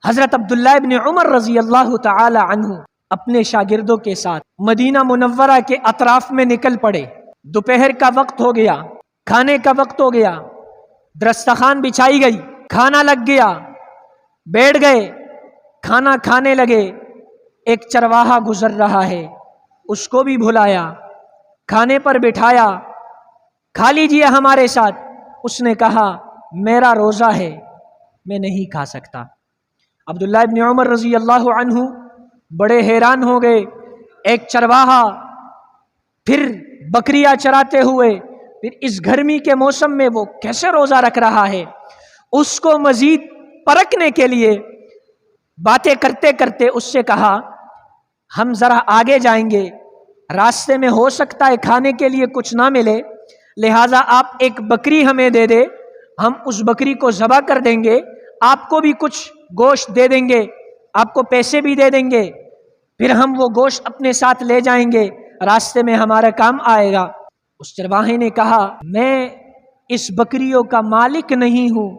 حضرت عبداللہ ابن عمر رضی اللہ تعالی عنہ اپنے شاگردوں کے ساتھ مدینہ منورہ کے اطراف میں نکل پڑے۔ دوپہر کا وقت ہو گیا، کھانے کا وقت ہو گیا، دسترخوان بچھائی گئی، کھانا لگ گیا، بیٹھ گئے، کھانا کھانے لگے۔ ایک چرواہا گزر رہا ہے، اس کو بھی بلایا، کھانے پر بٹھایا، کھا لیجئے ہمارے ساتھ۔ اس نے کہا میرا روزہ ہے، میں نہیں کھا سکتا۔ عبداللہ ابن عمر رضی اللہ عنہ بڑے حیران ہو گئے۔ ایک چرواہا پھر بکریاں چراتے ہوئے پھر اس گرمی کے موسم میں وہ کیسے روزہ رکھ رہا ہے؟ اس کو مزید پرکھنے کے لیے باتیں کرتے کرتے اس سے کہا ہم ذرا آگے جائیں گے، راستے میں ہو سکتا ہے کھانے کے لیے کچھ نہ ملے، لہٰذا آپ ایک بکری ہمیں دے دے، ہم اس بکری کو ذبح کر دیں گے، آپ کو بھی کچھ گوشت دے دیں گے، آپ کو پیسے بھی دے دیں گے، پھر ہم وہ گوشت اپنے ساتھ لے جائیں گے، راستے میں ہمارا کام آئے گا۔ اس چرواہے نے کہا میں اس بکریوں کا مالک نہیں ہوں،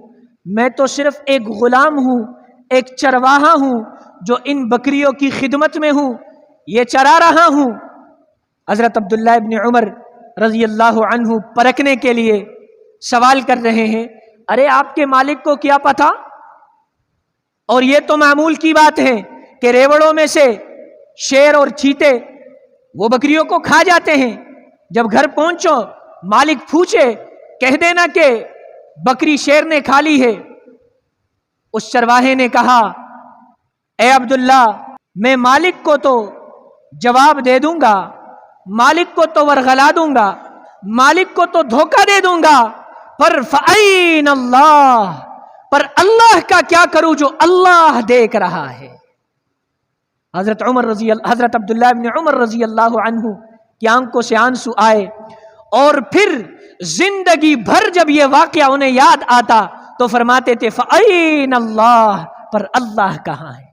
میں تو صرف ایک غلام ہوں، ایک چرواہا ہوں جو ان بکریوں کی خدمت میں ہوں، یہ چرا رہا ہوں۔ حضرت عبداللہ ابن عمر رضی اللہ عنہ پرکھنے کے لیے سوال کر رہے ہیں، ارے آپ کے مالک کو کیا پتا؟ اور یہ تو معمول کی بات ہے کہ ریوڑوں میں سے شیر اور چیتے وہ بکریوں کو کھا جاتے ہیں۔ جب گھر پہنچو مالک پوچھے کہہ دینا کہ بکری شیر نے کھا لی ہے۔ اس چرواہے نے کہا اے عبداللہ میں مالک کو تو جواب دے دوں گا، مالک کو تو ورغلا دوں گا، مالک کو تو دھوکہ دے دوں گا، پر فَأَيْنَ اللَّهُ، پر اللہ کا کیا کروں جو اللہ دیکھ رہا ہے۔ حضرت عبداللہ ابن عمر رضی اللہ عنہ کی آنکھوں سے آنسو آئے، اور پھر زندگی بھر جب یہ واقعہ انہیں یاد آتا تو فرماتے تھے فَأَيْنَ اللَّهُ، پر اللہ کہاں ہے؟